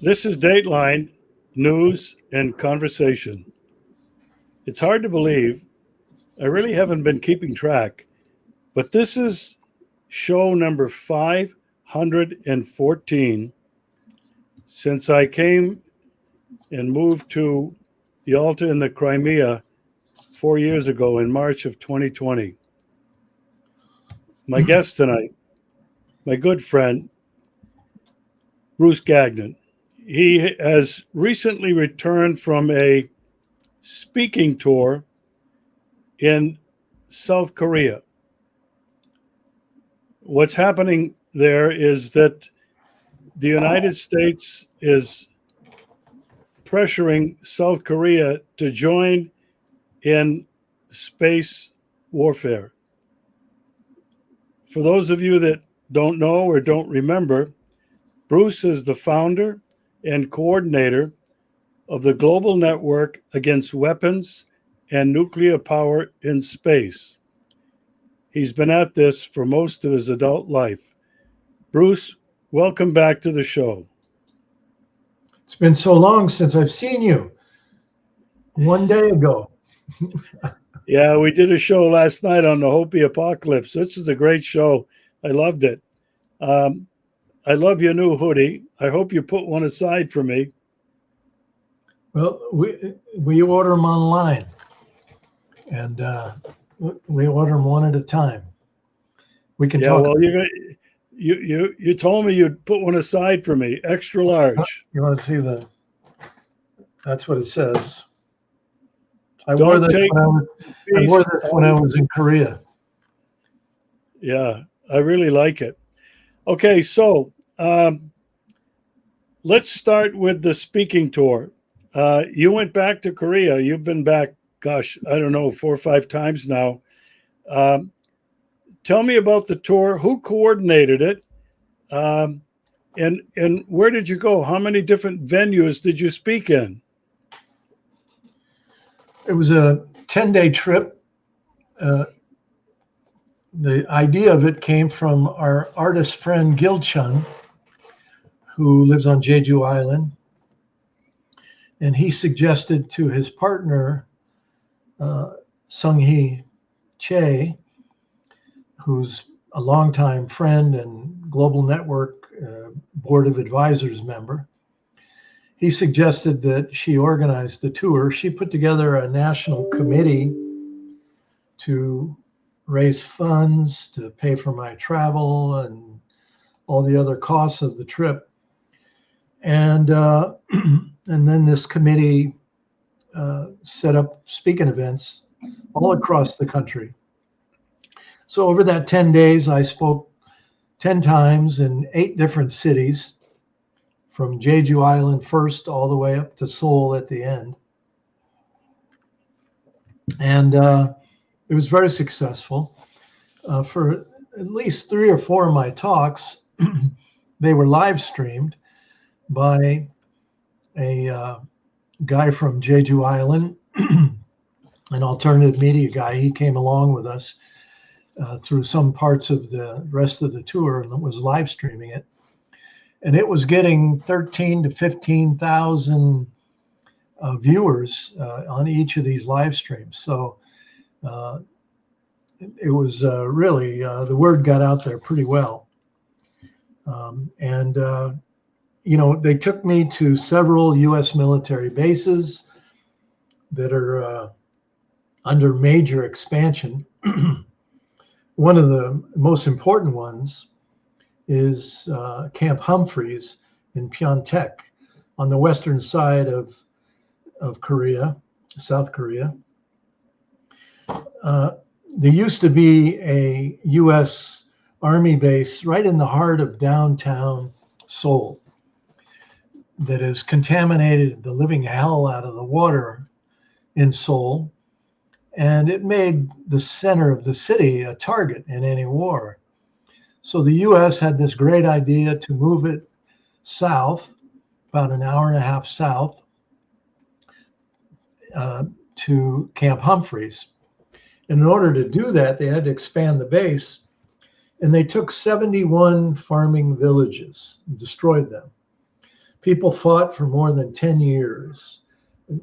This is Dateline News and Conversation. It's hard to believe. I really haven't been keeping track, but this is show number 514 since I came and moved to Yalta in the Crimea 4 years ago in March of 2020. My guest tonight, my good friend, Bruce Gagnon. He has recently returned from a speaking tour in South Korea. What's happening there is that the United States is pressuring South Korea to join in space warfare. For those of you that don't know or don't remember, Bruce is the founder and coordinator of the Global Network Against Weapons and Nuclear Power in Space. He's been at this for most of his adult life. Bruce, welcome back to the show. It's been so long since I've seen you. One day ago. Yeah, we did a show last night on the Hopi apocalypse. This is a great show. I loved it. I love your new hoodie. I hope you put one aside for me. Well, we order them online, and we order them one at a time. We can talk. Well, you told me you'd put one aside for me, extra large. You want to see the? That's what it says. I wore this when I was in Korea. Yeah, I really like it. Okay, so let's start with the speaking tour. You went back to Korea. You've been back, gosh, I don't know, 4 or 5 times now. Tell me about the tour. Who coordinated it? And where did you go? How many different venues did you speak in? It was a 10-day trip. The idea of it came from our artist friend Gil Chun, who lives on Jeju Island. And he suggested to his partner, Sung-hee Che, who's a longtime friend and Global Network Board of Advisors member. He suggested that she organize the tour. She put together a national committee to raise funds, to pay for my travel and all the other costs of the trip. And then this committee set up speaking events all across the country. So over that 10 days, I spoke 10 times in 8 different cities, from Jeju Island first all the way up to Seoul at the end. And it was very successful. For at least 3 or 4 of my talks, they were live streamed by a guy from Jeju Island, an alternative media guy. He came along with us through some parts of the rest of the tour and was live streaming it. And it was getting 13 to 15,000 viewers on each of these live streams. So it was really, the word got out there pretty well. They took me to several U.S. military bases that are under major expansion. One of the most important ones is Camp Humphreys in Pyeongtaek on the western side of Korea, South Korea. There used to be a U.S. Army base right in the heart of downtown Seoul that has contaminated the living hell out of the water in Seoul. And it made the center of the city a target in any war. So the U.S. had this great idea to move it south, about an hour and a half south, to Camp Humphreys. And in order to do that, they had to expand the base. And they took 71 farming villages and destroyed them. People fought for more than 10 years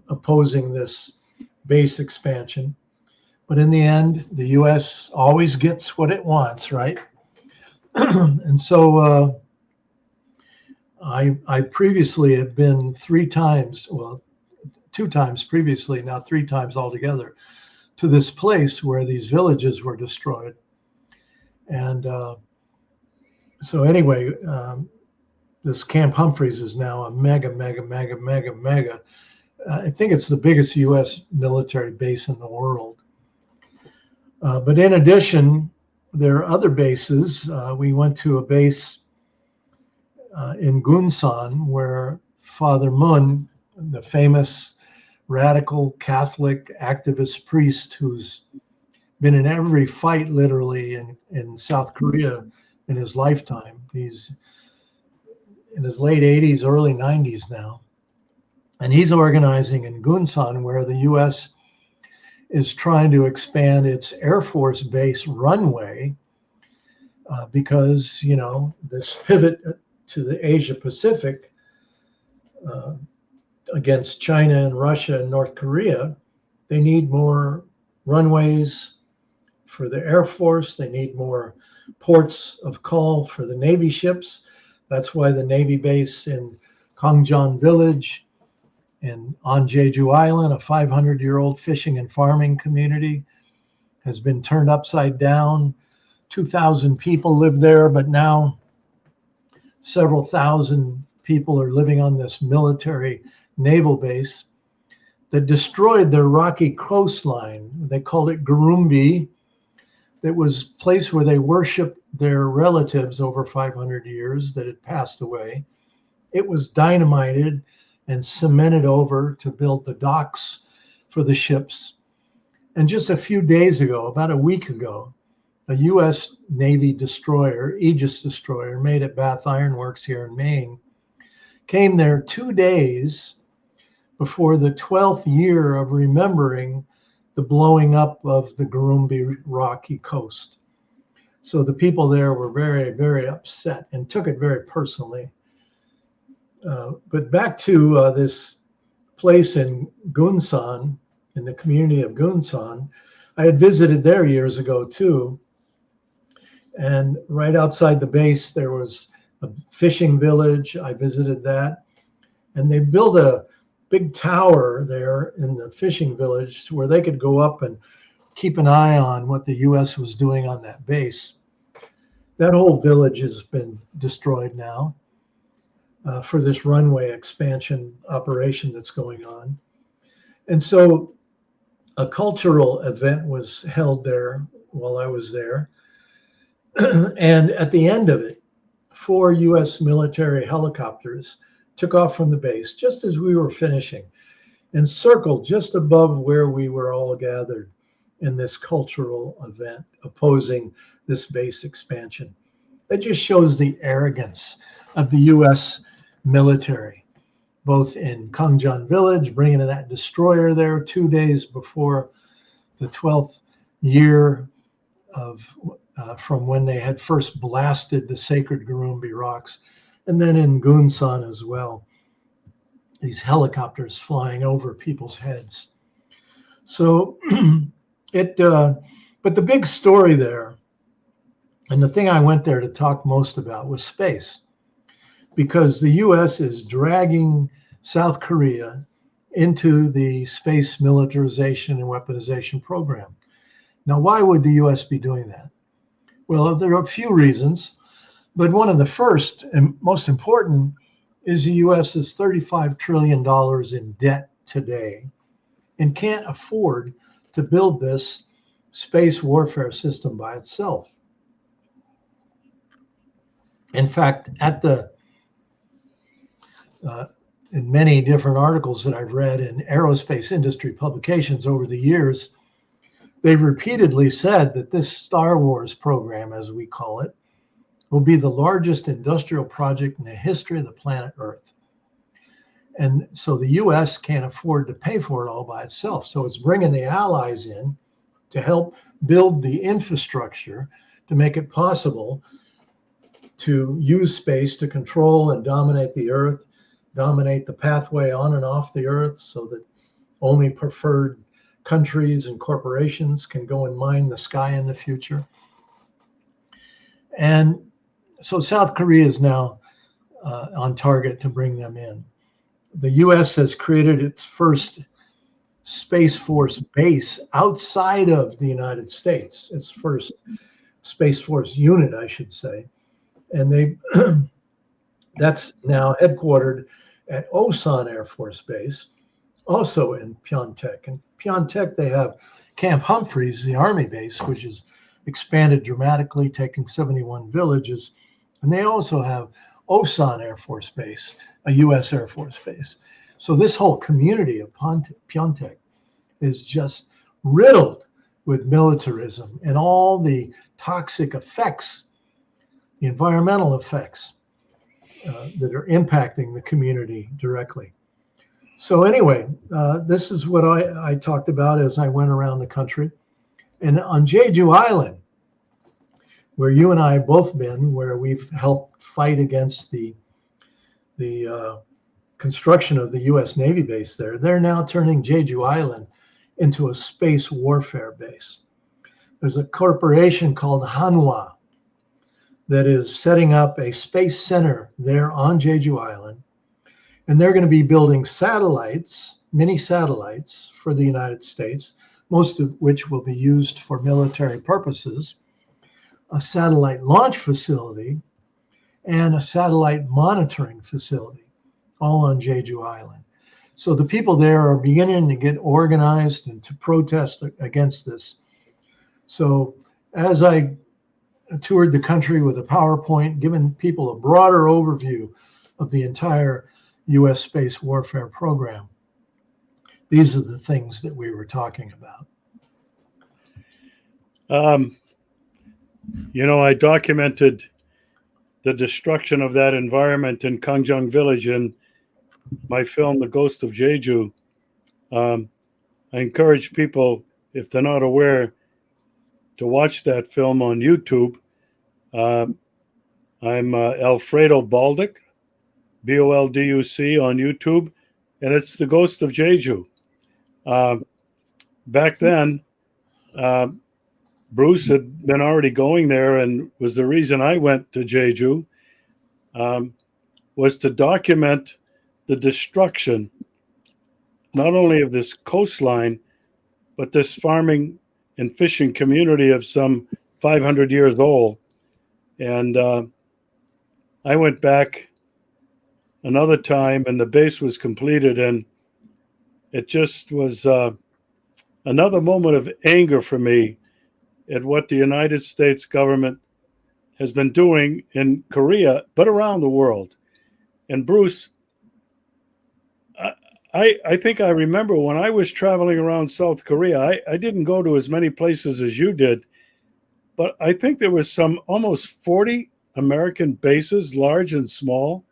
opposing this base expansion. But in the end, the U.S. always gets what it wants, right? And so I previously had been 3 times, well, 2 times previously, now 3 times altogether, to this place where these villages were destroyed. And so anyway, this Camp Humphreys is now a mega. I think it's the biggest U.S. military base in the world. But in addition, there are other bases. We went to a base in Gunsan where Father Mun, the famous radical Catholic activist priest who's been in every fight literally in South Korea in his lifetime. He's in his late 80s, early 90s now. And he's organizing in Gunsan where the U.S. is trying to expand its Air Force base runway because, you know, this pivot to the Asia Pacific against China and Russia and North Korea, they need more runways for the Air Force. They need more ports of call for the Navy ships. That's why the Navy base in Gagnon village and on Jeju Island, a 500-year-old fishing and farming community, has been turned upside down. 2,000 people live there, but now several thousand people are living on this military naval base that destroyed their rocky coastline. They called it Gurumbi. It was a place where they worshiped their relatives over 500 years that had passed away. It was dynamited and cemented over to build the docks for the ships. And just a few days ago, about a week ago, a U.S. Navy destroyer, Aegis destroyer, made at Bath Iron Works here in Maine, came there 2 days before the 12th year of remembering the blowing up of the Gurumbi rocky coast. So the people there were very, very upset and took it very personally. But back to this place in Gunsan, in the community of Gunsan, I had visited there years ago too. And right outside the base, there was a fishing village. I visited that. And they built a big tower there in the fishing village where they could go up and keep an eye on what the U.S. was doing on that base. That whole village has been destroyed now for this runway expansion operation that's going on. And so a cultural event was held there while I was there. And at the end of it, 4 U.S. military helicopters took off from the base just as we were finishing and circled just above where we were all gathered in this cultural event opposing this base expansion. That just shows the arrogance of the U.S. military, both in Gagnon village, bringing that destroyer there 2 days before the 12th year of from when they had first blasted the sacred Gurumbi rocks, and then in Gunsan as well, these helicopters flying over people's heads. So but the big story there, and the thing I went there to talk most about, was space, because the U.S. is dragging South Korea into the space militarization and weaponization program. Now, why would the U.S. be doing that? Well, there are a few reasons, but one of the first and most important is the U.S. is $35 trillion in debt today and can't afford to build this space warfare system by itself. In fact, in many different articles that I've read in aerospace industry publications over the years, they've repeatedly said that this Star Wars program, as we call it, will be the largest industrial project in the history of the planet Earth. And so the U.S. can't afford to pay for it all by itself. So it's bringing the allies in to help build the infrastructure to make it possible to use space to control and dominate the Earth, dominate the pathway on and off the Earth so that only preferred countries and corporations can go and mine the sky in the future. And so South Korea is now on target to bring them in. The US has created its first Space Force base outside of the United States, its first Space Force unit, I should say. And they that's now headquartered at Osan Air Force Base, also in Pyeongtaek. In Pyeongtaek, they have Camp Humphreys, the Army base, which is expanded dramatically, taking 71 villages. And they also have Osan Air Force Base, a U.S. Air Force base. So this whole community of Pyeongtaek is just riddled with militarism and all the toxic effects, the environmental effects that are impacting the community directly. So anyway, this is what I talked about as I went around the country. And on Jeju Island, where you and I have both been, where we've helped fight against the construction of the U.S. Navy base there, they're now turning Jeju Island into a space warfare base. There's a corporation called Hanwha that is setting up a space center there on Jeju Island. And they're going to be building satellites, mini satellites for the United States, most of which will be used for military purposes, a satellite launch facility, and a satellite monitoring facility, all on Jeju Island. So the people there are beginning to get organized and to protest against this. So as I toured the country with a PowerPoint, giving people a broader overview of the entire U.S. space warfare program, these are the things that we were talking about. I documented the destruction of that environment in Gagnon village in my film, The Ghost of Jeju. I encourage people, if they're not aware, to watch that film on YouTube. I'm Alfredo Balduc, Bolduc on YouTube, and it's The Ghost of Jeju. Back then, Bruce had been already going there, and was the reason I went to Jeju, was to document the destruction, not only of this coastline, but this farming and fishing community of some 500 years old. And I went back another time, and the base was completed, and it just was another moment of anger for me at what the United States government has been doing in Korea, but around the world. And Bruce, I think I remember when I was traveling around South Korea, I didn't go to as many places as you did, but I think there was some almost 40 American bases, large and small,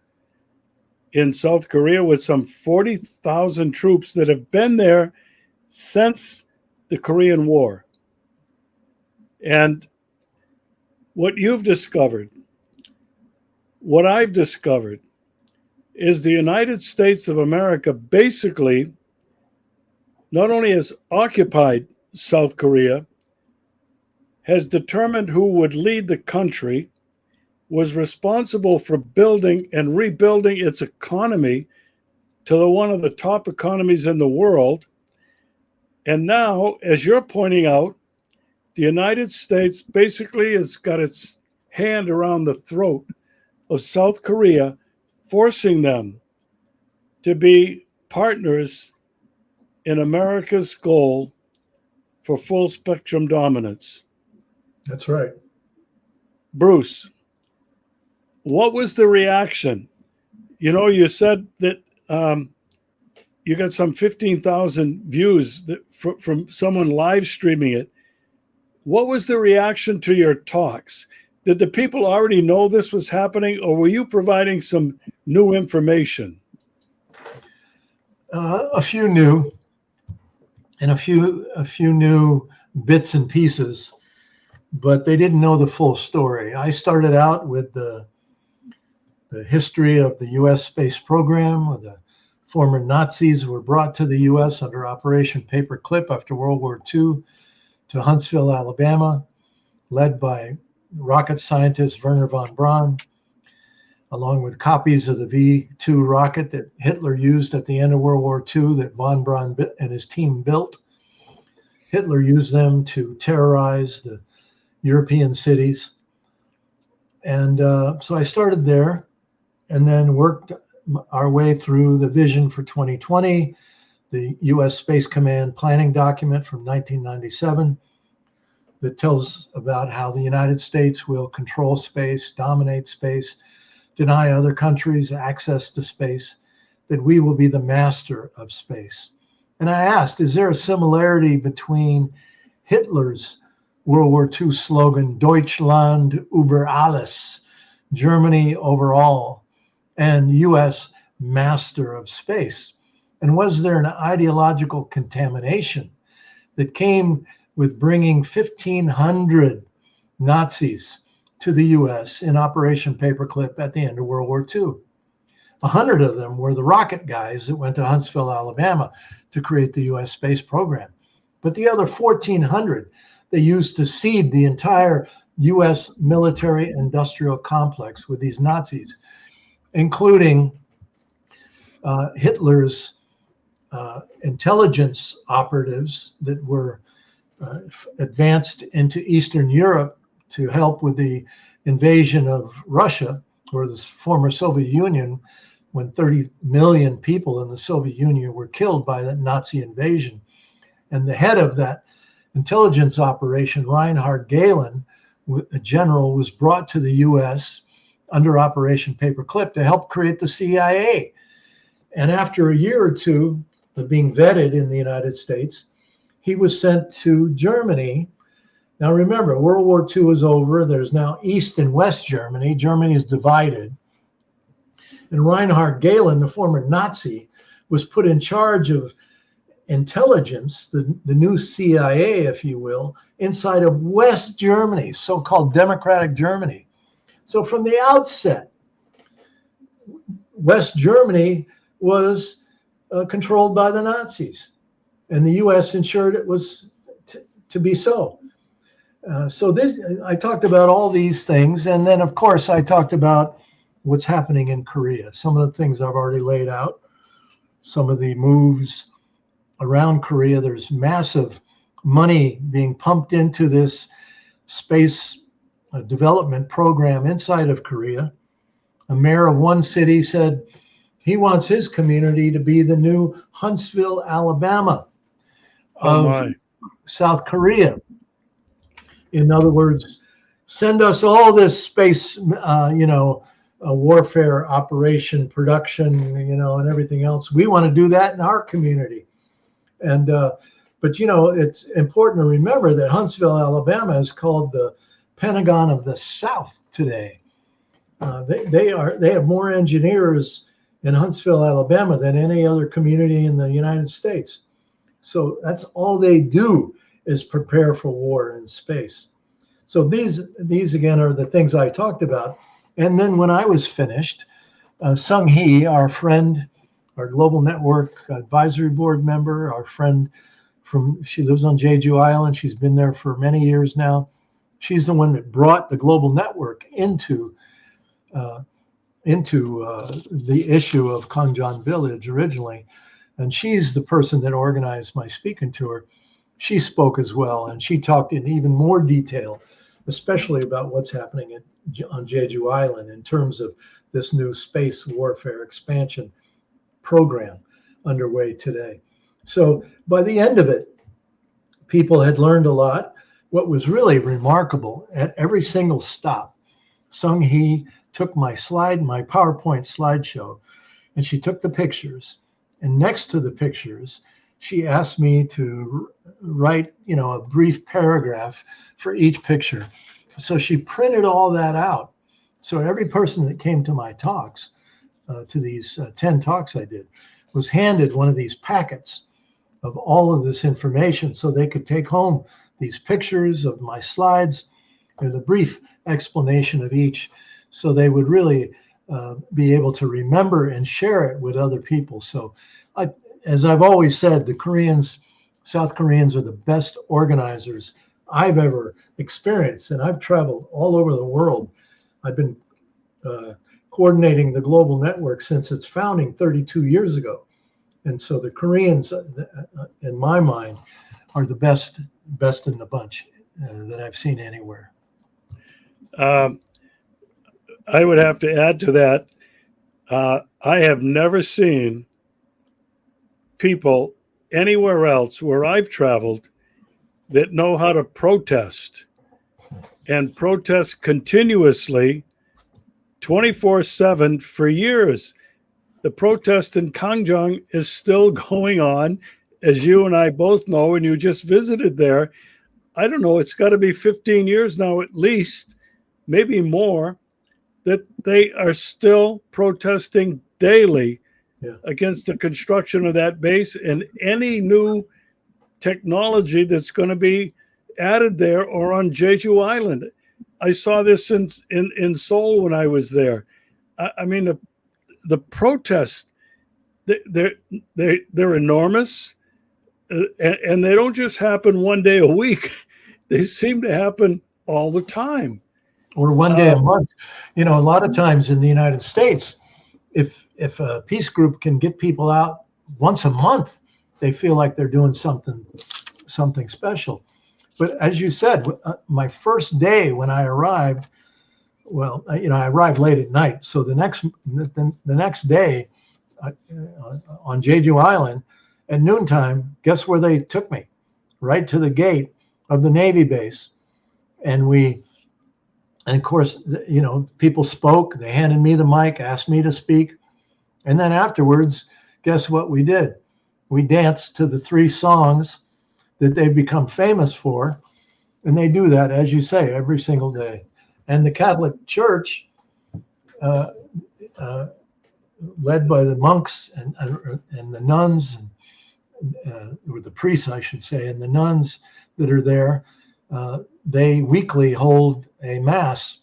in South Korea, with some 40,000 troops that have been there since the Korean War. And what you've discovered, what I've discovered, is the United States of America basically not only has occupied South Korea, has determined who would lead the country, was responsible for building and rebuilding its economy to one of the top economies in the world. And now, as you're pointing out, the United States basically has got its hand around the throat of South Korea, forcing them to be partners in America's goal for full spectrum dominance. That's right. Bruce, what was the reaction? You said that you got some 15,000 views from someone live streaming it. What was the reaction to your talks? Did the people already know this was happening, or were you providing some new information? A few new, and a few new bits and pieces, but they didn't know the full story. I started out with the the history of the U.S. space program, where the former Nazis were brought to the U.S. under Operation Paperclip after World War II to Huntsville, Alabama, led by rocket scientist Wernher von Braun, along with copies of the V-2 rocket that Hitler used at the end of World War II that von Braun and his team built. Hitler used them to terrorize the European cities. And so I started there and then worked our way through the vision for 2020, the U.S. Space Command planning document from 1997 that tells about how the United States will control space, dominate space, deny other countries access to space, that we will be the master of space. And I asked, is there a similarity between Hitler's World War II slogan, Deutschland über alles, Germany over all, and U.S. master of space? And was there an ideological contamination that came with bringing 1,500 Nazis to the U.S. in Operation Paperclip at the end of World War II? 100 of them were the rocket guys that went to Huntsville, Alabama to create the U.S. space program. But the other 1,400 they used to seed the entire U.S. military industrial complex with these Nazis, including Hitler's intelligence operatives that were advanced into Eastern Europe to help with the invasion of Russia, or the former Soviet Union, when 30 million people in the Soviet Union were killed by that Nazi invasion. And the head of that intelligence operation, Reinhard Gehlen, a general, was brought to the U.S. under Operation Paperclip to help create the CIA. And after a year or two of being vetted in the United States, he was sent to Germany. Now remember, World War II is over. There's now East and West Germany. Germany is divided. And Reinhard Gehlen, the former Nazi, was put in charge of intelligence, the new CIA, if you will, inside of West Germany, so-called democratic Germany. So from the outset, West Germany was controlled by the Nazis, and the U.S. ensured it was to be so. So this, I talked about all these things, and then of course I talked about what's happening in Korea. Some of the things I've already laid out, some of the moves around Korea. There's massive money being pumped into this space development program inside of Korea. A mayor of one city said he wants his community to be the new Huntsville, Alabama of South Korea. In other words, send us all this space, warfare operation production, and everything else. We want to do that in our community. And but it's important to remember that Huntsville, Alabama, is called the Pentagon of the South today. They have more engineers in Huntsville, Alabama, than any other community in the United States. So that's all they do, is prepare for war in space. So these again are the things I talked about. And then when I was finished, Sung Hee, our friend, our Global Network Advisory Board member, our friend she lives on Jeju Island. She's been there for many years now. She's the one that brought the Global Network into the issue of Gagnon Village originally. And she's the person that organized my speaking tour. She spoke as well, and she talked in even more detail, especially about what's happening on Jeju Island in terms of this new space warfare expansion program underway today. So by the end of it, people had learned a lot. What was really remarkable, at every single stop, Sung Hee took my PowerPoint slideshow, and she took the pictures. And next to the pictures, she asked me to write, a brief paragraph for each picture. So she printed all that out. So every person that came to my talks, to these 10 talks I did, was handed one of these packets of all of this information so they could take home these pictures of my slides and a brief explanation of each, so they would really be able to remember and share it with other people. So, as I've always said, the Koreans, South Koreans, are the best organizers I've ever experienced, and I've traveled all over the world. I've been coordinating the global network since its founding 32 years ago, and so the Koreans, in my mind, are the best in the bunch that I've seen anywhere. I would have to add to that. I have never seen people anywhere else where I've traveled that know how to protest and protest continuously 24/7 for years. The protest in Gagnon is still going on, as you and I both know, and you just visited there. I don't know, it's got to be 15 years now at least, maybe more, that they are still protesting daily against the construction of that base and any new technology that's going to be added there or on Jeju Island. I saw this in Seoul when I was there. I mean, the protests, they're enormous, and they don't just happen one day a week. They seem to happen all the time. Or one day a month. A lot of times in the United States, if a peace group can get people out once a month, they feel like they're doing something special. But as you said, my first day when I arrived, well, I arrived late at night. So the next day on Jeju Island at noontime, guess where they took me? Right to the gate of the Navy base. And of course, people spoke. They handed me the mic, asked me to speak. And then afterwards, guess what we did? We danced to the 3 songs that they've become famous for. And they do that, as you say, every single day. And the Catholic Church, led by the monks and the nuns, or the priests, I should say, and the nuns that are there, they weekly hold a mass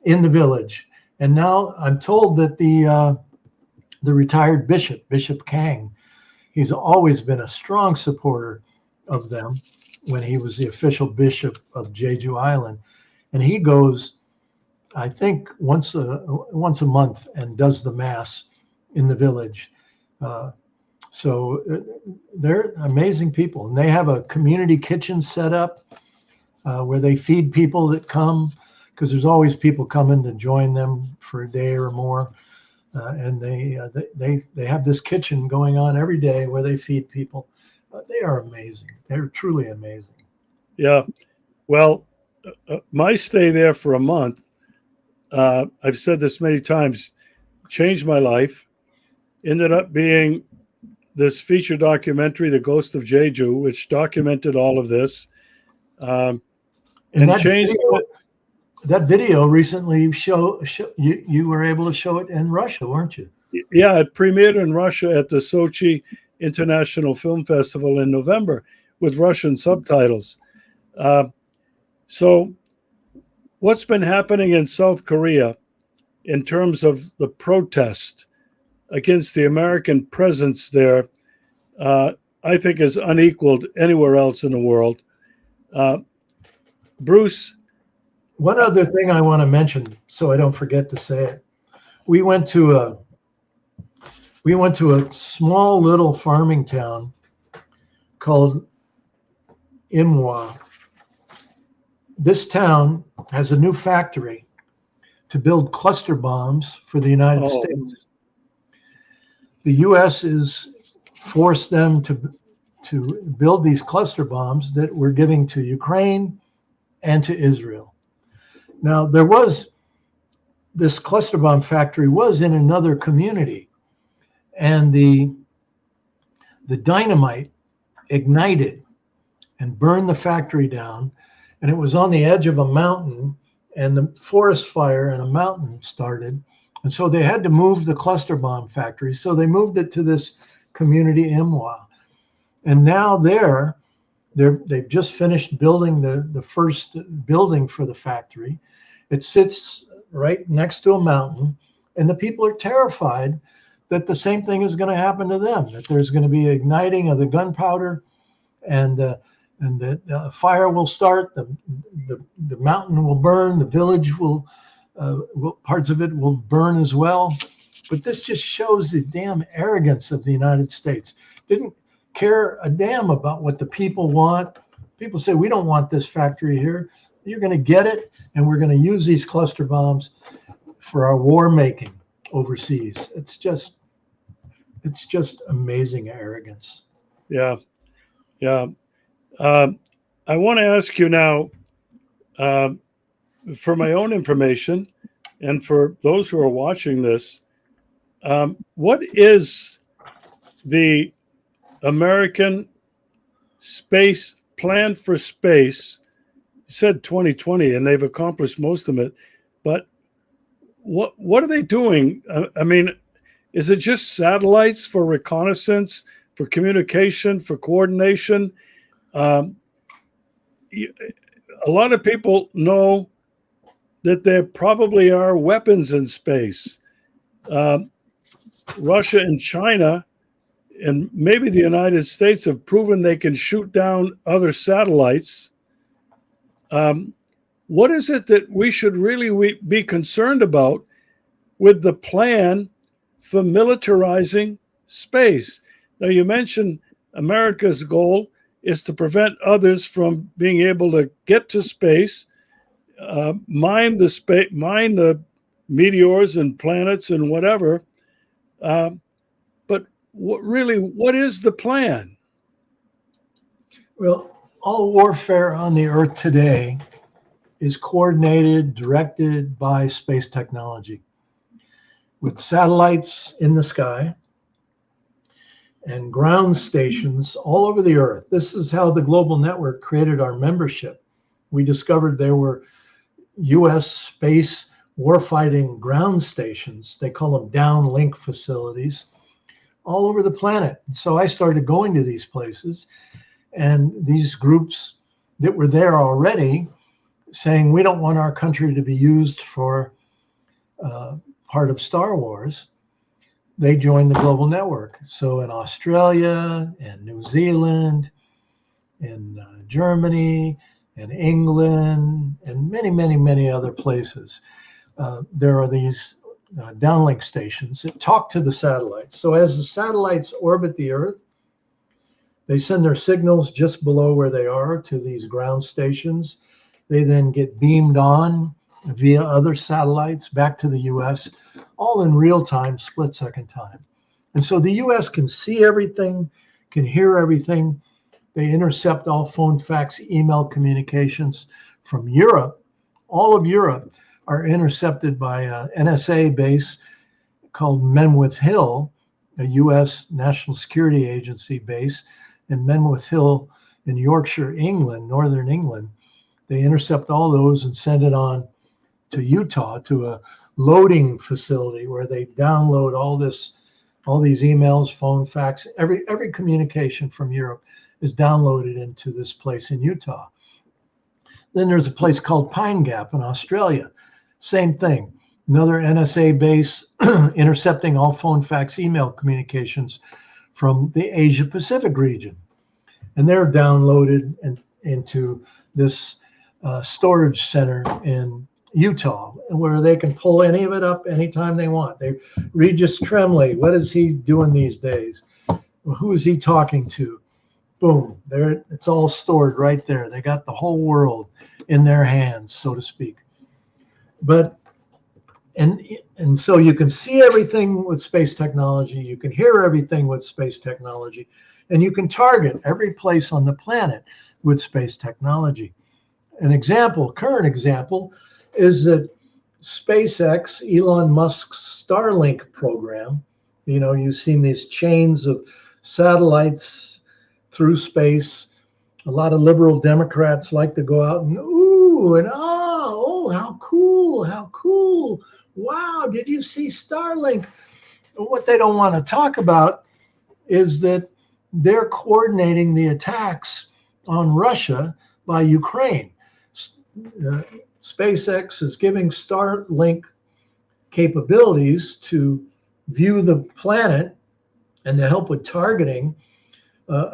in the village. And now I'm told that the retired Bishop Kang, he's always been a strong supporter of them when he was the official bishop of Jeju Island. And he goes, I think, once a month and does the mass in the village. So they're amazing people. And they have a community kitchen set up where they feed people that come, because there's always people coming to join them for a day or more. And they have this kitchen going on every day where they feed people. They are amazing. They're truly amazing. Yeah. Well, my stay there for a month, I've said this many times, changed my life. Ended up being this feature documentary, The Ghost of Jeju, which documented all of this. And that video recently you were able to show it in Russia, weren't you? Yeah, it premiered in Russia at the Sochi International Film Festival in November with Russian subtitles. So what's been happening in South Korea in terms of the protest against the American presence there, I think is unequaled anywhere else in the world. Bruce? One other thing I want to mention, so I don't forget to say it. We went to a small little farming town called Imwa. This town has a new factory to build cluster bombs for the United States. The U.S. has forced them to build these cluster bombs that we're giving to Ukraine and to Israel. Now, this cluster bomb factory was in another community, and the dynamite ignited and burned the factory down, and it was on the edge of a mountain, and the forest fire in a mountain started, and so they had to move the cluster bomb factory. So they moved it to this community, Imwa, and now they've just finished building the first building for the factory. It sits right next to a mountain. And the people are terrified that the same thing is going to happen to them, that there's going to be igniting of the gunpowder, and the fire will start, the mountain will burn, the village will parts of it will burn as well. But this just shows the damn arrogance of the United States. Didn't care a damn about what the people want. People say, we don't want this factory here. You're going to get it, and we're going to use these cluster bombs for our war making overseas. It's just amazing arrogance. Yeah. Yeah. I want to ask you now, for my own information and for those who are watching this, what is the American space plan for space? You said 2020, and they've accomplished most of it, but what are they doing? I mean, is it just satellites for reconnaissance, for communication, for coordination? A lot of people know that there probably are weapons in space. Russia and China, and maybe the United States, have proven they can shoot down other satellites. What is it that we should really be concerned about with the plan for militarizing space? Now, you mentioned America's goal is to prevent others from being able to get to space, mine the meteors and planets and whatever. But what is the plan? Well, all warfare on the Earth today is coordinated, directed by space technology, with satellites in the sky and ground stations all over the Earth. This is how the global network created our membership. We discovered there were U.S. space warfighting ground stations. They call them downlink facilities all over the planet. So I started going to these places, and these groups that were there already saying, we don't want our country to be used for part of Star Wars, they joined the global network. So in Australia and New Zealand, in Germany and England, and many, many, many other places, there are these downlink stations that talk to the satellites. So as the satellites orbit the Earth, they send their signals just below where they are to these ground stations. They then get beamed on via other satellites back to the US, all in real time, split second time. And so the US can see everything, can hear everything. They intercept all phone, fax, email communications from Europe. All of Europe are intercepted by an NSA base called Menwith Hill, a US National Security Agency base in Menwith Hill in Yorkshire, England, Northern England. They intercept all those and send it on to Utah, to a loading facility where they download all these emails, phone, fax, every communication from Europe is downloaded into this place in Utah. Then there's a place called Pine Gap in Australia. Same thing. Another NSA base intercepting all phone, fax, email communications from the Asia Pacific region. And they're downloaded into this storage center in Utah, where they can pull any of it up anytime they want. Regis Tremlay, what is he doing these days? Who is he talking to? Boom, there, it's all stored right there. They got the whole world in their hands, so to speak. But and so you can see everything with space technology, you can hear everything with space technology, and you can target every place on the planet with space technology. An example, current example, is that SpaceX, Elon Musk's Starlink program, you know, you've seen these chains of satellites through space. A lot of liberal Democrats like to go out and ooh and oh, how cool, how cool. Wow, did you see Starlink? What they don't want to talk about is that they're coordinating the attacks on Russia by Ukraine. SpaceX is giving Starlink capabilities to view the planet and to help with targeting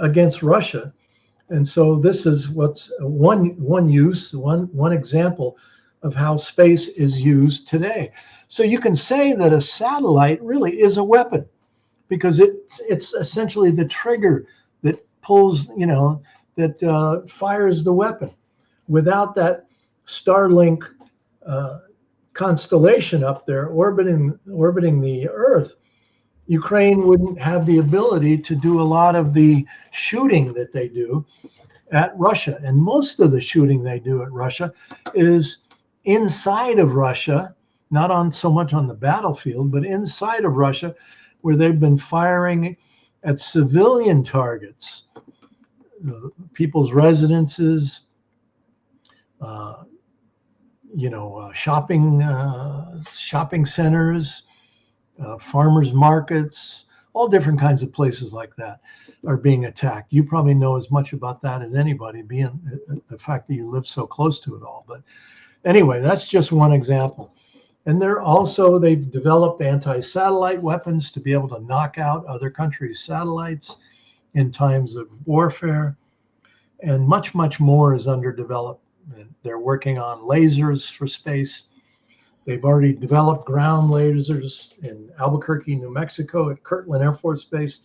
against Russia. And so this is what's one example of how space is used today. So you can say that a satellite really is a weapon, because it's essentially the trigger that pulls, that fires the weapon. Without that Starlink constellation up there orbiting the Earth, Ukraine wouldn't have the ability to do a lot of the shooting that they do at Russia. And most of the shooting they do at Russia is inside of Russia, not on so much on the battlefield, but inside of Russia, where they've been firing at civilian targets, people's residences, shopping centers, farmers markets, all different kinds of places like that are being attacked. You probably know as much about that as anybody, being the fact that you live so close to it all. But anyway, that's just one example. And they've developed anti-satellite weapons to be able to knock out other countries' satellites in times of warfare. And much, much more is under development. They're working on lasers for space. They've already developed ground lasers in Albuquerque, New Mexico at Kirtland Air Force Base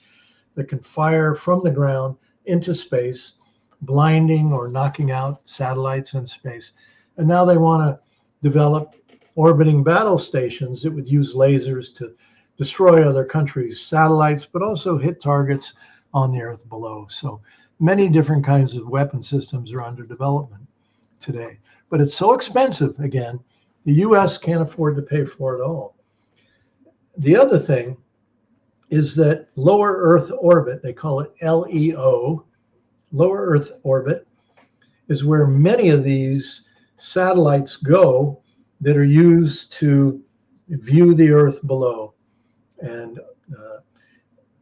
that can fire from the ground into space, blinding or knocking out satellites in space. And now they want to develop orbiting battle stations that would use lasers to destroy other countries' satellites, but also hit targets on the Earth below. So many different kinds of weapon systems are under development today. But it's so expensive, again, the US can't afford to pay for it all. The other thing is that lower Earth orbit, they call it LEO, lower Earth orbit, is where many of these satellites go that are used to view the Earth below. And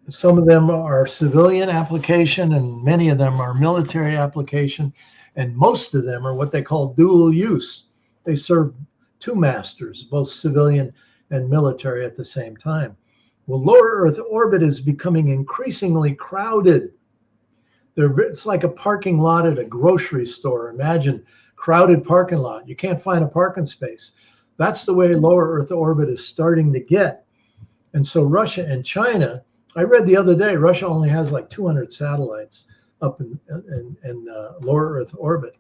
some of them are civilian application, and many of them are military application, and most of them are what they call dual use. They serve two masters, both civilian and military at the same time. Well, lower Earth orbit is becoming increasingly crowded. It's like a parking lot at a grocery store. Imagine crowded parking lot. You can't find a parking space. That's the way lower Earth orbit is starting to get. And so Russia and China, I read the other day, Russia only has like 200 satellites up in lower Earth orbit.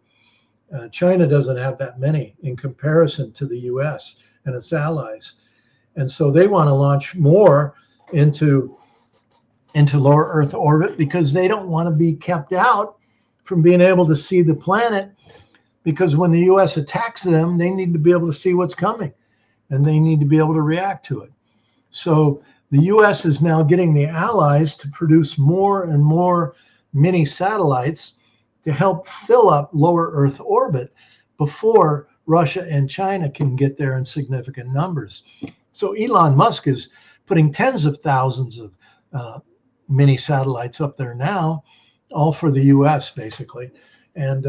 China doesn't have that many in comparison to the US and its allies. And so they want to launch more into lower Earth orbit because they don't want to be kept out from being able to see the planet, because when the US attacks them, they need to be able to see what's coming and they need to be able to react to it. So the US is now getting the allies to produce more and more mini satellites to help fill up lower Earth orbit before Russia and China can get there in significant numbers. So Elon Musk is putting tens of thousands of mini satellites up there now, all for the US basically, and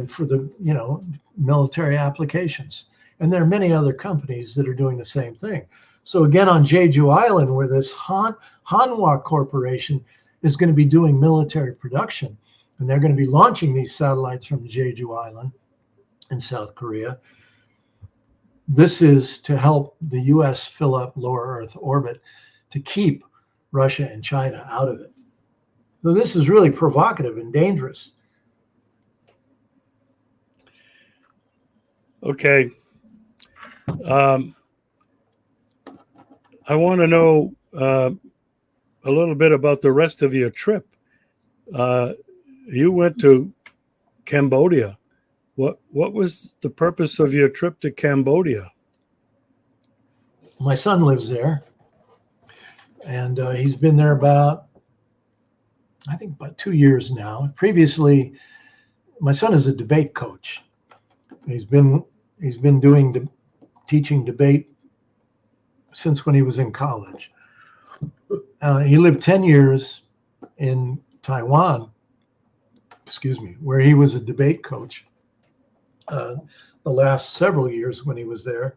for the military applications. And there are many other companies that are doing the same thing. So again, on Jeju Island, where this Hanwha Corporation is going to be doing military production, and they're going to be launching these satellites from Jeju Island in South Korea. This is to help the US fill up lower Earth orbit to keep Russia and China out of it. So this is really provocative and dangerous. Okay. I want to know a little bit about the rest of your trip. You went to Cambodia. What was the purpose of your trip to Cambodia? My son lives there, and he's been there about 2 years now. Previously, my son is a debate coach. He's been teaching debate since when he was in college. He lived 10 years in Taiwan, where he was a debate coach. The last several years when he was there,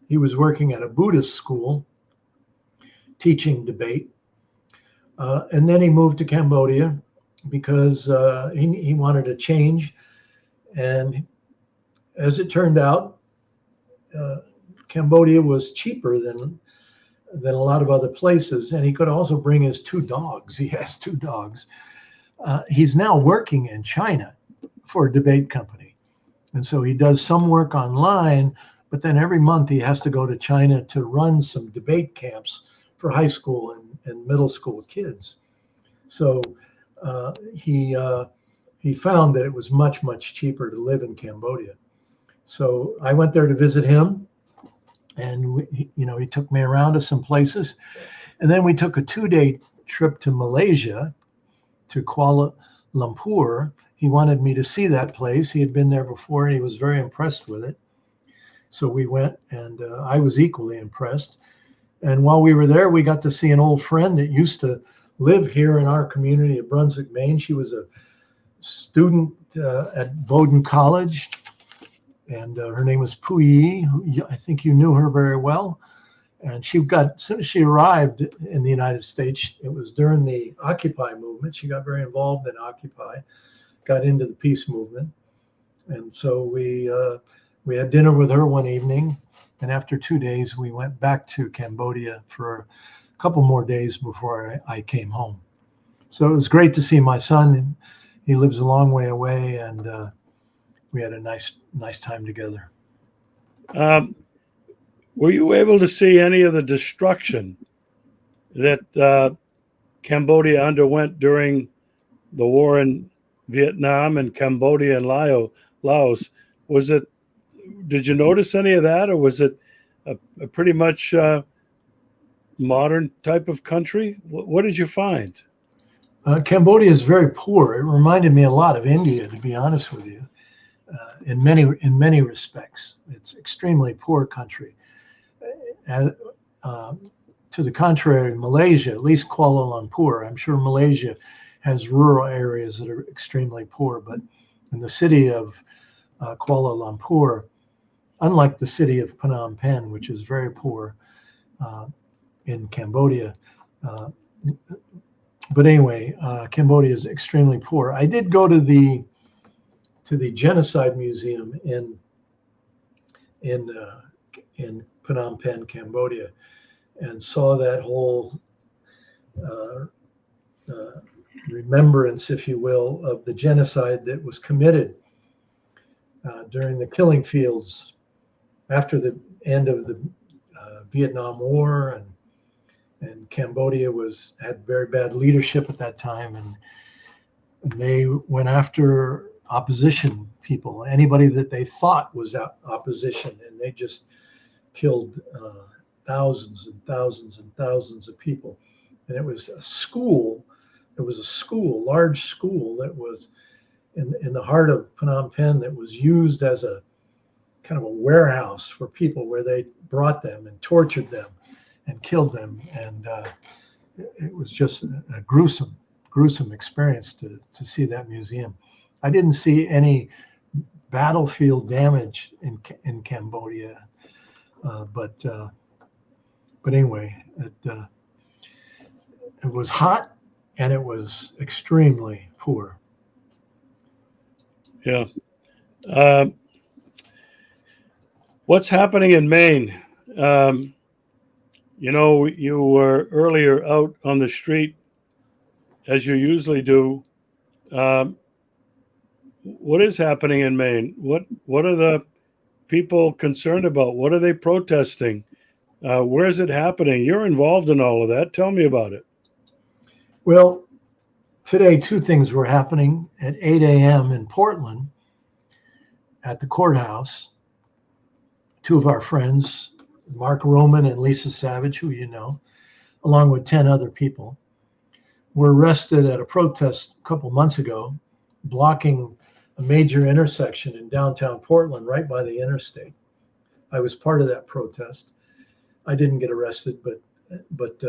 He was working at a Buddhist school teaching debate. And then he moved to Cambodia because he wanted a change. And as it turned out, Cambodia was cheaper than a lot of other places. And he could also bring his 2 dogs. He has 2 dogs. He's now working in China for a debate company. And so he does some work online, but then every month he has to go to China to run some debate camps for high school and middle school kids. So he found that it was much, much cheaper to live in Cambodia. So I went there to visit him, and he took me around to some places. And then we took a 2-day trip to Malaysia, to Kuala Lumpur. He wanted me to see that place. He had been there before, and he was very impressed with it. So we went, and I was equally impressed. And while we were there, we got to see an old friend that used to live here in our community of Brunswick, Maine. She was a student at Bowdoin College, and her name was Puyi. I think you knew her very well. And as soon as she arrived in the United States, it was during the Occupy movement. She got very involved in Occupy, got into the peace movement. And so we had dinner with her one evening. And after 2 days, we went back to Cambodia for a couple more days before I came home. So it was great to see my son. He lives a long way away, and we had a nice time together. Were you able to see any of the destruction that Cambodia underwent during the war in Vietnam and Cambodia and Laos? Did you notice any of that, or was it a pretty much modern type of country? What did you find? Cambodia is very poor. It reminded me a lot of India, to be honest with you, in many respects. It's extremely poor country. To the contrary, Malaysia, at least Kuala Lumpur, I'm sure Malaysia has rural areas that are extremely poor, but in the city of Kuala Lumpur, unlike the city of Phnom Penh, which is very poor in Cambodia. But anyway, Cambodia is extremely poor. I did go to the Genocide Museum in Phnom Penh, Cambodia, and saw that whole remembrance, if you will, of the genocide that was committed during the killing fields after the end of the Vietnam War, and Cambodia had very bad leadership at that time, and they went after opposition people, anybody that they thought was opposition, and they just killed thousands and thousands and thousands of people. And it was a school. It was a large school that was in the heart of Phnom Penh that was used as a kind of a warehouse for people, where they brought them and tortured them and killed them. And it was just a gruesome experience to see that museum. I didn't see any battlefield damage in Cambodia, but anyway, it was hot and it was extremely poor. Yeah. What's happening in Maine? You were earlier out on the street, as you usually do. What is happening in Maine? What are the people concerned about? What are they protesting? Where is it happening? You're involved in all of that. Tell me about it. Well, today, 2 things were happening at 8 a.m. in Portland at the courthouse. 2 of our friends, Mark Roman and Lisa Savage, who you know, along with 10 other people, were arrested at a protest a couple months ago, blocking a major intersection in downtown Portland right by the interstate. I was part of that protest. I didn't get arrested, but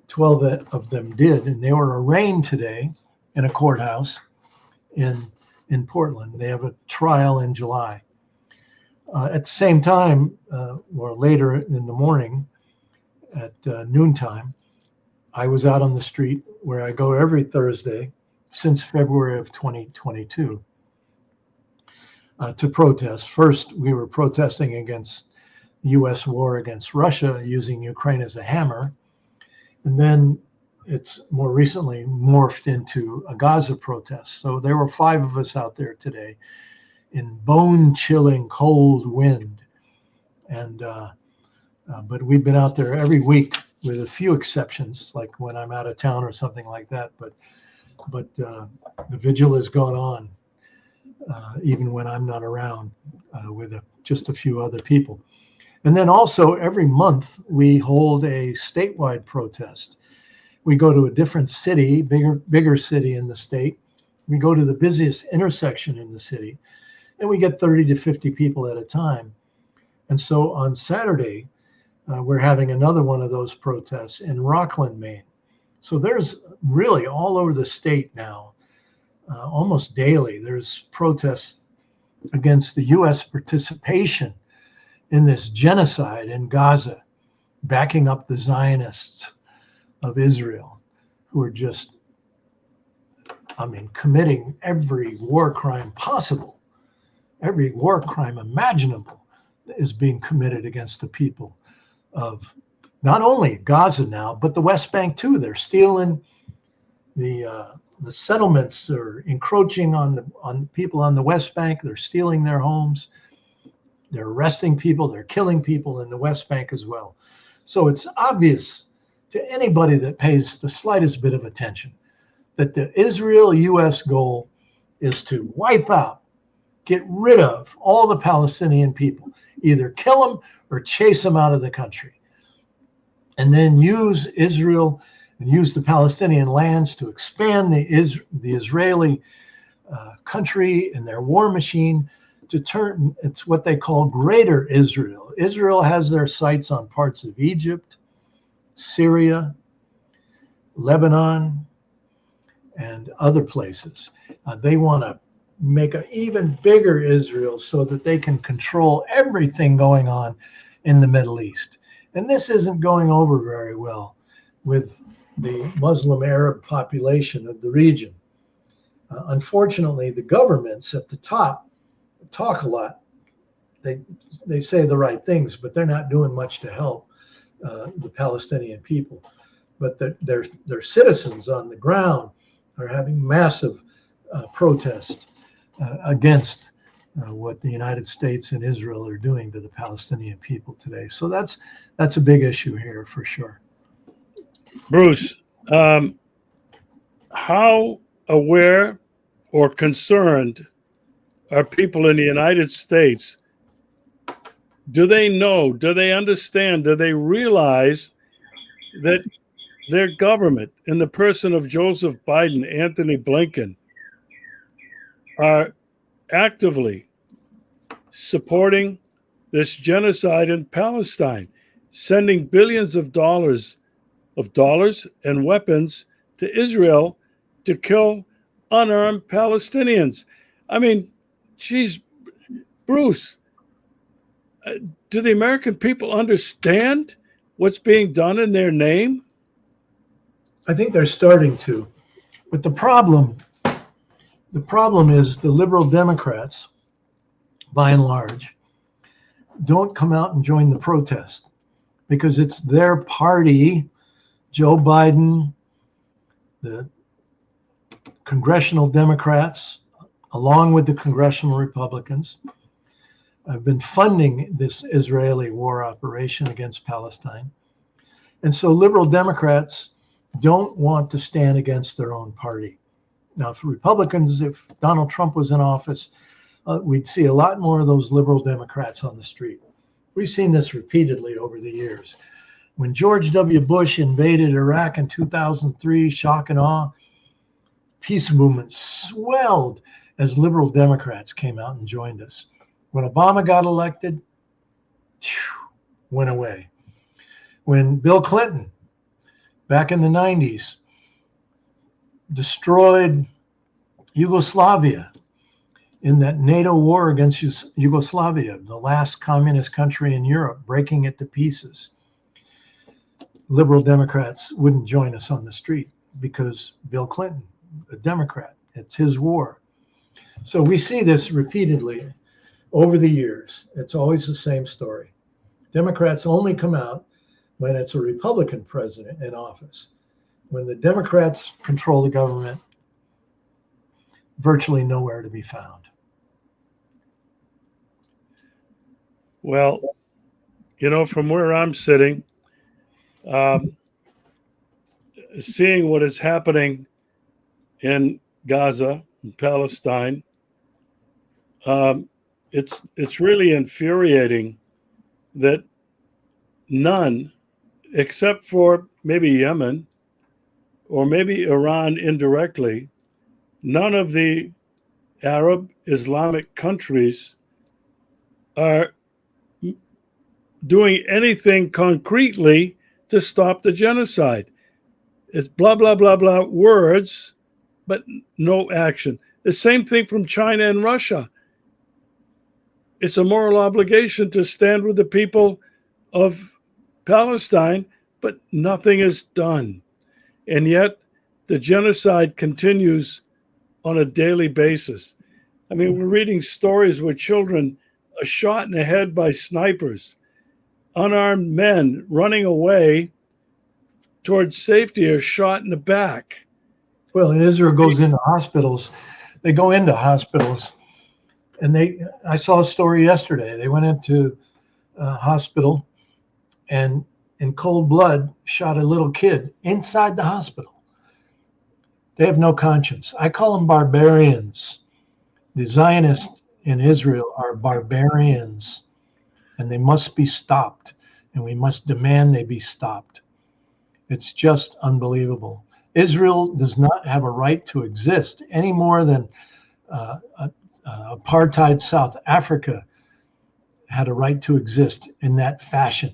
12 of them did, and they were arraigned today in a courthouse in Portland. They have a trial in July. At the same time, or later in the morning at noontime, I was out on the street where I go every Thursday since February of 2022 to protest. First, we were protesting against the U.S. war against Russia using Ukraine as a hammer. And then it's more recently morphed into a Gaza protest. So there were 5 of us out there today in bone-chilling cold wind. And but we've been out there every week with a few exceptions, like when I'm out of town or something like that. But the vigil has gone on even when I'm not around with just a few other people. And then also every month we hold a statewide protest. We go to a different city, bigger city in the state. We go to the busiest intersection in the city, and we get 30 to 50 people at a time. And so on Saturday, we're having another one of those protests in Rockland, Maine. So there's really all over the state now, almost daily, there's protests against the U.S. participation in this genocide in Gaza, backing up the Zionists of Israel, who are just, committing every war crime possible. Every war crime imaginable is being committed against the people of not only Gaza now, but the West Bank too. They're stealing the settlements, are encroaching on people on the West Bank. They're stealing their homes. They're arresting people. They're killing people in the West Bank as well. So it's obvious to anybody that pays the slightest bit of attention that the Israel-U.S. goal is to wipe out, get rid of all the Palestinian people, either kill them or chase them out of the country, and then use Israel and use the Palestinian lands to expand the Israeli country and their war machine to turn, it's what they call Greater Israel. Israel has their sights on parts of Egypt, Syria, Lebanon, and other places. They want to make an even bigger Israel so that they can control everything going on in the Middle East. And this isn't going over very well with the Muslim Arab population of the region. Unfortunately, the governments at the top talk a lot. They say the right things, but they're not doing much to help the Palestinian people. But their citizens on the ground are having massive protest against what the United States and Israel are doing to the Palestinian people today. So that's a big issue here for sure. Bruce, how aware or concerned are people in the United States? Do they know? Do they understand? Do they realize that their government, in the person of Joseph Biden, Anthony Blinken, are actively supporting this genocide in Palestine, sending billions of dollars and weapons to Israel to kill unarmed Palestinians? I mean, geez, Bruce, do the American people understand what's being done in their name? I think they're starting to, but the problem is the liberal Democrats, by and large, don't come out and join the protest because it's their party, Joe Biden, the congressional Democrats, along with the congressional Republicans, have been funding this Israeli war operation against Palestine. And so liberal Democrats don't want to stand against their own party. Now, for Republicans, if Donald Trump was in office, we'd see a lot more of those liberal Democrats on the street. We've seen this repeatedly over the years. When George W. Bush invaded Iraq in 2003, shock and awe, peace movement swelled as liberal Democrats came out and joined us. When Obama got elected, went away. When Bill Clinton, back in the 90s, destroyed Yugoslavia in that NATO war against Yugoslavia, the last communist country in Europe, breaking it to pieces. Liberal Democrats wouldn't join us on the street because Bill Clinton, a Democrat, it's his war. So we see this repeatedly over the years. It's always the same story. Democrats only come out when it's a Republican president in office. When the Democrats control the government, virtually nowhere to be found. Well, from where I'm sitting, seeing what is happening in Gaza, in Palestine, it's really infuriating that none, except for maybe Yemen or maybe Iran indirectly, none of the Arab Islamic countries are doing anything concretely to stop the genocide. It's blah, blah, blah, blah words, but no action. The same thing from China and Russia. It's a moral obligation to stand with the people of Palestine, but nothing is done. And yet the genocide continues on a daily basis. I mean, we're reading stories where children are shot in the head by snipers. Unarmed men running away towards safety are shot in the back. Well, and Israel goes into hospitals. They go into hospitals, and I saw a story yesterday. They went into a hospital and in cold blood shot a little kid inside the hospital. They have no conscience. I call them barbarians. The Zionists in Israel are barbarians, and they must be stopped, and we must demand they be stopped. It's just unbelievable. Israel does not have a right to exist any more than apartheid South Africa had a right to exist in that fashion.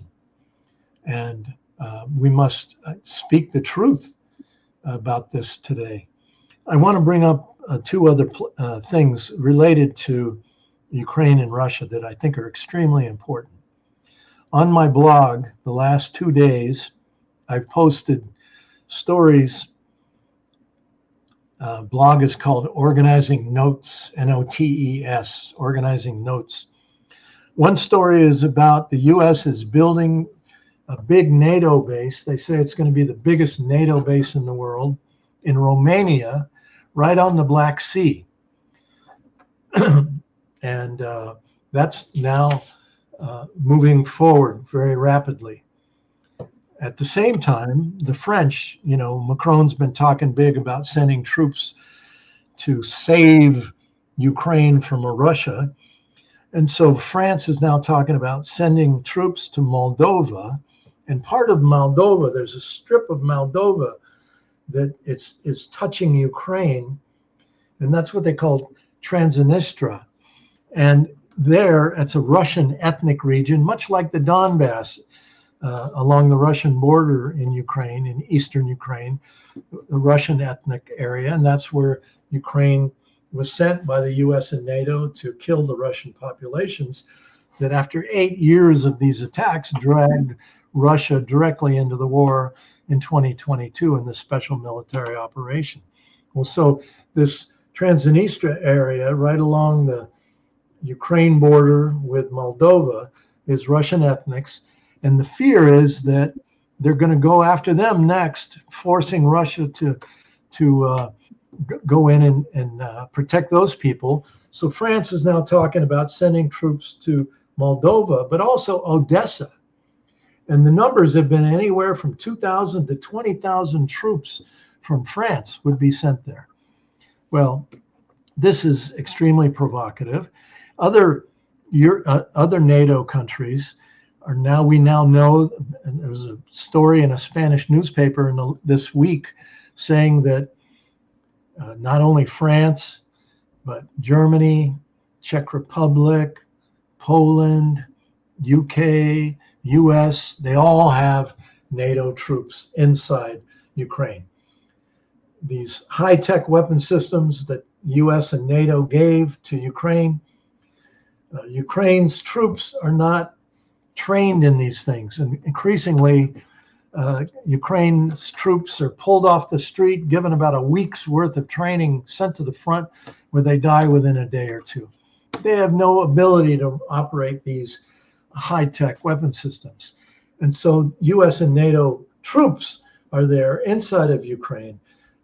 And we must speak the truth about this today. I want to bring up two other things related to Ukraine and Russia that I think are extremely important. On my blog, the last 2 days, I've posted stories. Blog is called Organizing Notes, Notes, Organizing Notes. One story is about the U.S. is building a big NATO base. They say it's going to be the biggest NATO base in the world in Romania, right on the Black Sea. And that's now moving forward very rapidly. At the same time, the French, Macron's been talking big about sending troops to save Ukraine from Russia. And so France is now talking about sending troops to Moldova. And part of Moldova, there's a strip of Moldova that is touching Ukraine. And that's what they call Transnistria. And there, it's a Russian ethnic region, much like the Donbass. Along the Russian border in Ukraine, in eastern Ukraine, the Russian ethnic area. And that's where Ukraine was sent by the US and NATO to kill the Russian populations that after 8 years of these attacks dragged Russia directly into the war in 2022 in the special military operation. Well, so this Transnistria area right along the Ukraine border with Moldova is Russian ethnics. And the fear is that they're going to go after them next, forcing Russia to go in and protect those people. So France is now talking about sending troops to Moldova, but also Odessa. And the numbers have been anywhere from 2,000 to 20,000 troops from France would be sent there. Well, this is extremely provocative. Other NATO countries we now know, and there was a story in a Spanish newspaper this week saying that not only France, but Germany, Czech Republic, Poland, UK, US, they all have NATO troops inside Ukraine. These high-tech weapon systems that U.S. and NATO gave to Ukraine. Ukraine's troops are not trained in these things, and increasingly, Ukraine's troops are pulled off the street, given about a week's worth of training, sent to the front, where they die within a day or two. They have no ability to operate these high-tech weapon systems. And so U.S. and NATO troops are there inside of Ukraine,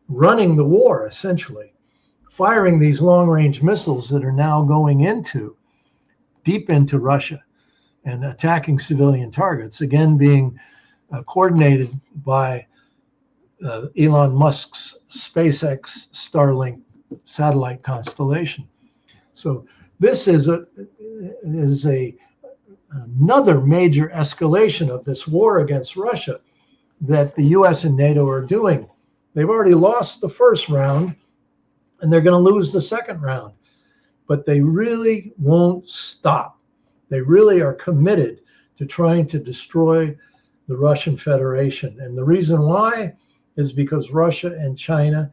running the war, essentially, firing these long-range missiles that are now going deep into Russia and attacking civilian targets, again being coordinated by Elon Musk's SpaceX Starlink satellite constellation. So this is another major escalation of this war against Russia that the U.S. and NATO are doing. They've already lost the first round, and they're going to lose the second round. But they really won't stop. They really are committed to trying to destroy the Russian Federation. And the reason why is because Russia and China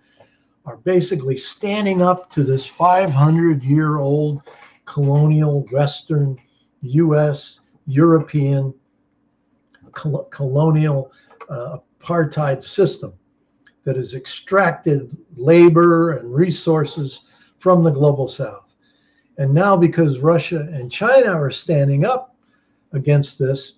are basically standing up to this 500-year-old colonial Western, U.S., European colonial apartheid system that has extracted labor and resources from the global South. And now, because Russia and China are standing up against this,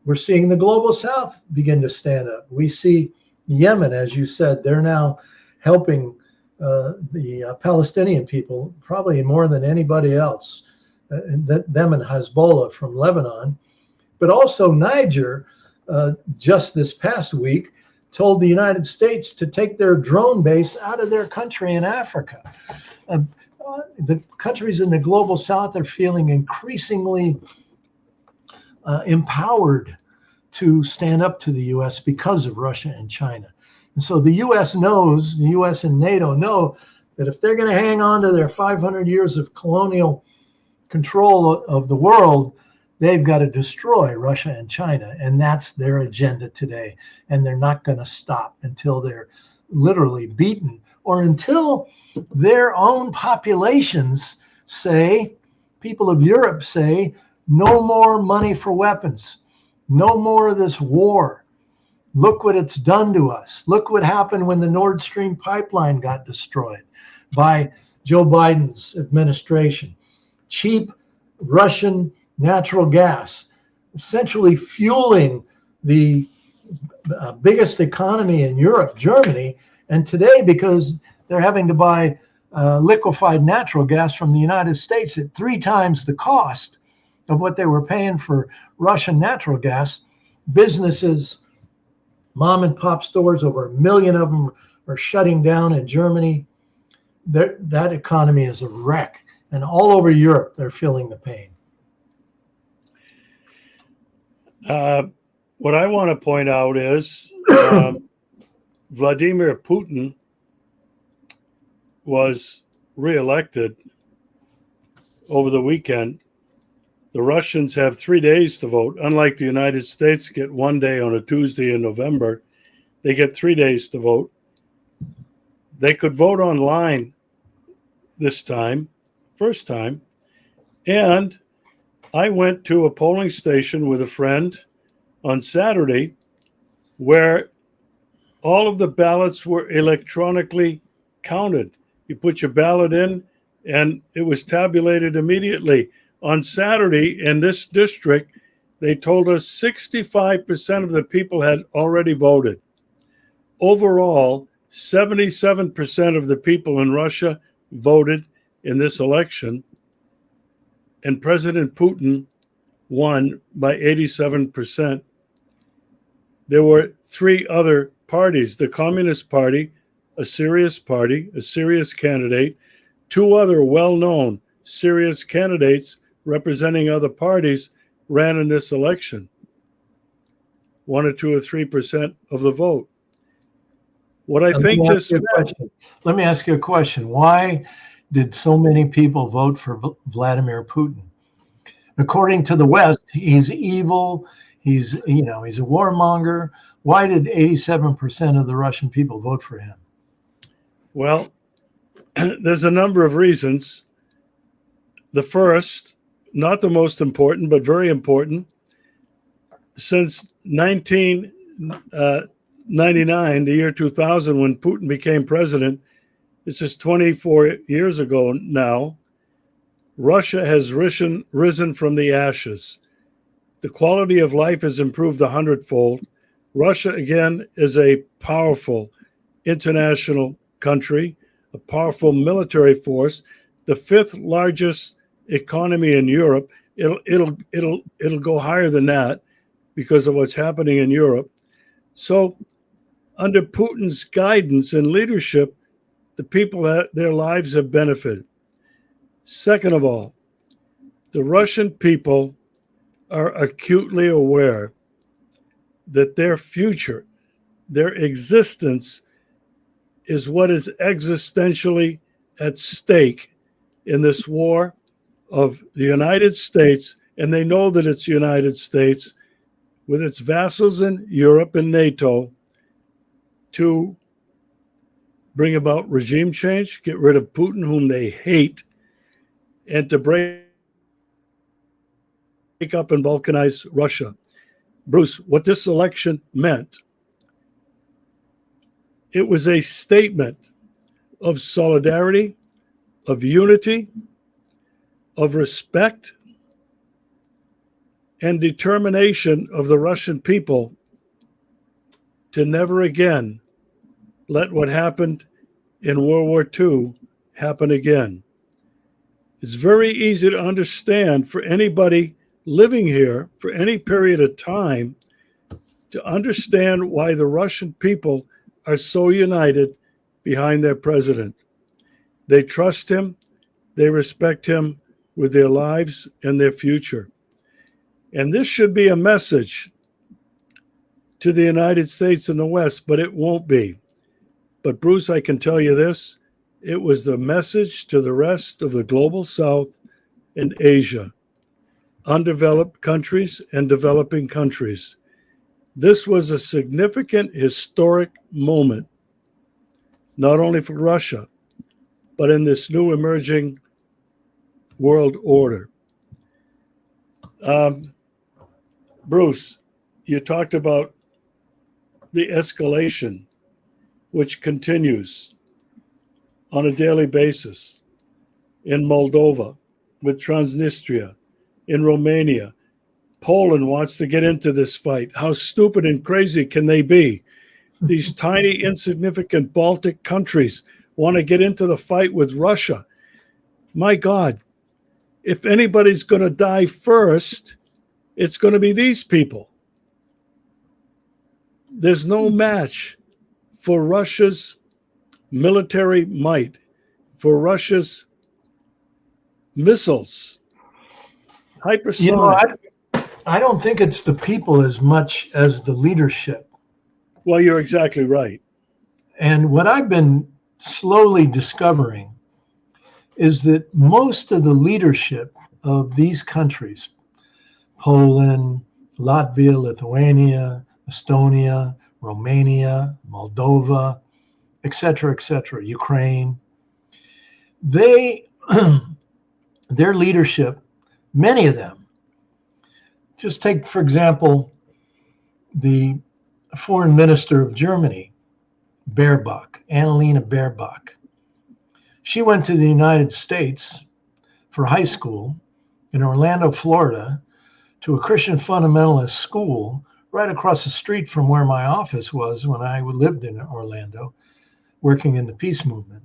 we're seeing the global South begin to stand up. We see Yemen, as you said, they're now helping the Palestinian people probably more than anybody else, them and Hezbollah from Lebanon. But also Niger, just this past week, told the United States to take their drone base out of their country in Africa. The countries in the global South are feeling increasingly empowered to stand up to the U.S. because of Russia and China. And so the U.S. knows, the U.S. and NATO know that if they're going to hang on to their 500 years of colonial control of the world, they've got to destroy Russia and China. And that's their agenda today. And they're not going to stop until they're literally beaten, or until their own populations say, people of Europe say, no more money for weapons, no more of this war. Look what it's done to us. Look what happened when the Nord Stream pipeline got destroyed by Joe Biden's administration. Cheap Russian natural gas, essentially fueling the biggest economy in Europe, Germany. And today, because they're having to buy liquefied natural gas from the United States at 3 times the cost of what they were paying for Russian natural gas, businesses, mom and pop stores, over 1 million of them are shutting down in Germany. That economy is a wreck. And all over Europe, they're feeling the pain. What I want to point out is Vladimir Putin was reelected over the weekend. The Russians have 3 days to vote. Unlike the United States get 1 day on a Tuesday in November, they get 3 days to vote. They could vote online this time, first time. And I went to a polling station with a friend on Saturday where all of the ballots were electronically counted. You put your ballot in and it was tabulated immediately. On Saturday in this district, they told us 65% of the people had already voted. Overall, 77% of the people in Russia voted in this election, and President Putin won by 87%. There were 3 other parties: the Communist Party, a serious party, a serious candidate, 2 other well-known serious candidates representing other parties ran in this election. 1 or 2 or 3% of the vote. What I think this meant, let me ask you a question. Why did so many people vote for Vladimir Putin? According to the West, he's evil. He's a warmonger. Why did 87% of the Russian people vote for him? well, There's a number of reasons. The first, not the most important, but very important, since 1999, the year 2000, when Putin became president, this is 24 years ago now, Russia has risen from the ashes. The quality of life has improved 100-fold. Russia, again, is a powerful international country, a powerful military force, the fifth largest economy in Europe. It'll go higher than that because of what's happening in Europe. So, under Putin's guidance and leadership, the people, their lives have benefited. Second of all, the Russian people are acutely aware that their future, their existence, is what is existentially at stake in this war of the United States, and they know that it's the United States with its vassals in Europe and NATO to bring about regime change, get rid of Putin, whom they hate, and to break up and balkanize Russia. Bruce, what this election meant, it was a statement of solidarity, of unity, of respect, and determination of the Russian people to never again let what happened in World War II happen again. It's very easy to understand for anybody living here for any period of time to understand why the Russian people are so united behind their president. They trust him, they respect him with their lives and their future. And this should be a message to the United States and the West, but it won't be. But Bruce, I can tell you this, it was the message to the rest of the global South and Asia, undeveloped countries and developing countries. This was a significant historic moment, not only for Russia, but in this new emerging world order. Bruce, you talked about the escalation, which continues on a daily basis in Moldova, with Transnistria, in Romania. Poland wants to get into this fight. How stupid and crazy can they be? These tiny, insignificant Baltic countries want to get into the fight with Russia. My God, if anybody's going to die first, it's going to be these people. There's no match for Russia's military might, for Russia's missiles, hypersonic. You know, I don't think it's the people as much as the leadership. Well, you're exactly right. And what I've been slowly discovering is that most of the leadership of these countries, Poland, Latvia, Lithuania, Estonia, Romania, Moldova, etc., Ukraine, their leadership, many of them, just take, for example, the foreign minister of Germany, Baerbock, Annalena Baerbock. She went to the United States for high school in Orlando, Florida, to a Christian fundamentalist school right across the street from where my office was when I lived in Orlando, working in the peace movement.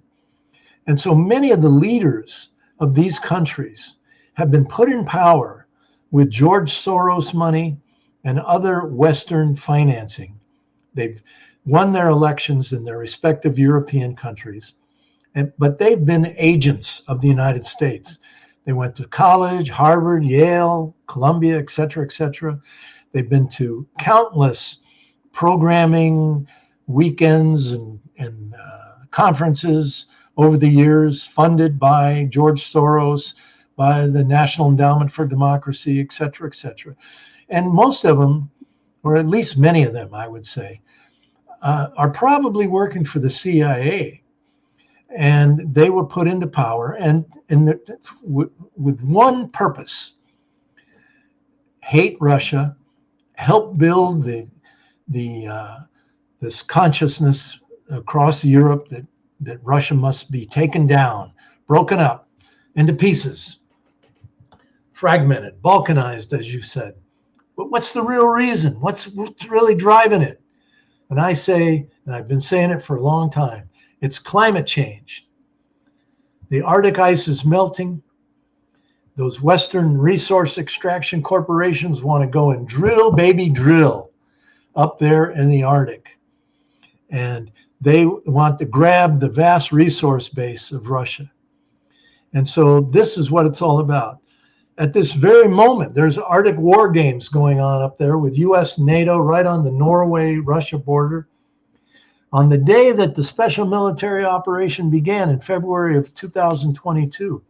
And so many of the leaders of these countries have been put in power with George Soros money and other Western financing. They've won their elections in their respective European countries, but they've been agents of the United States. They went to college, Harvard, Yale, Columbia, etc. They've been to countless programming weekends and conferences over the years, funded by George Soros, by the National Endowment for Democracy, etc. And most of them, or at least many of them, I would say, are probably working for the CIA. and they were put into power, and with one purpose: hate Russia, help build this consciousness across Europe that Russia must be taken down, broken up into pieces, fragmented, balkanized, as you said. But what's the real reason? What's really driving it? And I say, and I've been saying it for a long time, it's climate change. The Arctic ice is melting. Those Western resource extraction corporations want to go and drill, baby, drill up there in the Arctic. And they want to grab the vast resource base of Russia. And so this is what it's all about. At this very moment, there's Arctic war games going on up there with US, NATO, right on the Norway-Russia border. On the day that the special military operation began in February of 2022,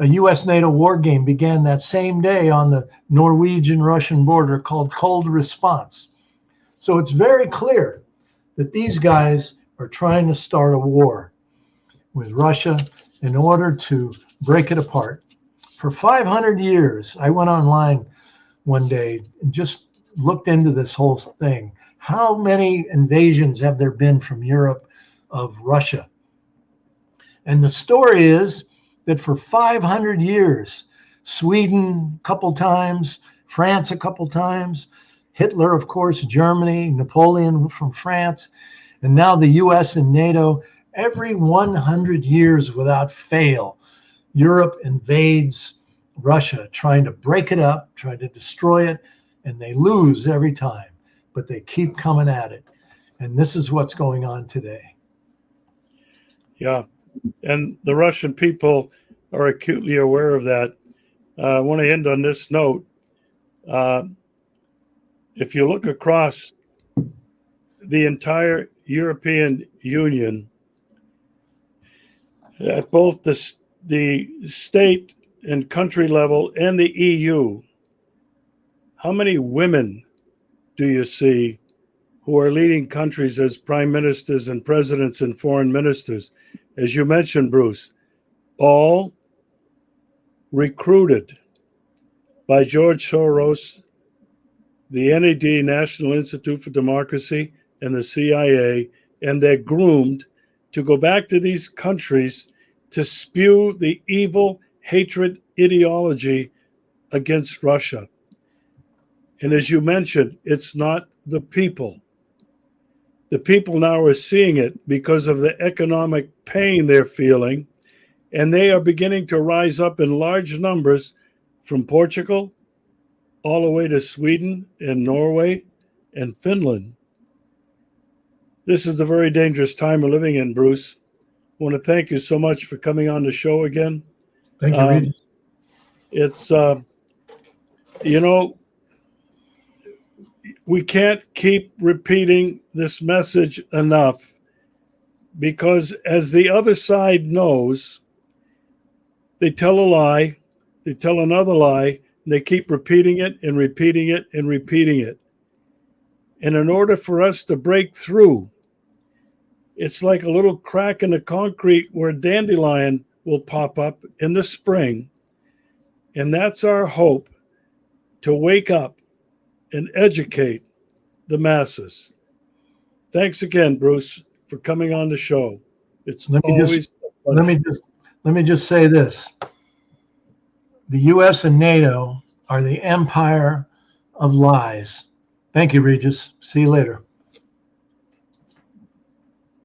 a US NATO war game began that same day on the Norwegian-Russian border called Cold Response. So it's very clear that these guys are trying to start a war with Russia in order to break it apart. For 500 years, I went online one day and just looked into this whole thing. How many invasions have there been from Europe of Russia? And the story is that for 500 years, Sweden a couple times, France a couple times, Hitler, of course, Germany, Napoleon from France, and now the US and NATO, every 100 years without fail, Europe invades Russia, trying to break it up, trying to destroy it, and they lose every time, but they keep coming at it. And this is what's going on today. Yeah. And the Russian people are acutely aware of that. I want to end on this note. If you look across the entire European Union, at both the state and country level and the EU, how many women do you see who are leading countries as prime ministers and presidents and foreign ministers? As you mentioned, Bruce, all recruited by George Soros, the NED, National Institute for Democracy, and the CIA, and they're groomed to go back to these countries to spew the evil hatred ideology against Russia. And as you mentioned, it's not the people. The people now are seeing it because of the economic pain they're feeling, and they are beginning to rise up in large numbers from Portugal all the way to Sweden and Norway and Finland. This is a very dangerous time we're living in, Bruce. I want to thank you so much for coming on the show again. Thank you, Regis. It's, we can't keep repeating this message enough because, as the other side knows, they tell a lie, they tell another lie, and they keep repeating it and repeating it and repeating it. And in order for us to break through, it's like a little crack in the concrete where a dandelion will pop up in the spring. And that's our hope, to wake up and educate the masses. Thanks again, Bruce, for coming on the show. It's always a pleasure. Let me just say this. The US and NATO are the empire of lies. Thank you, Regis. See you later.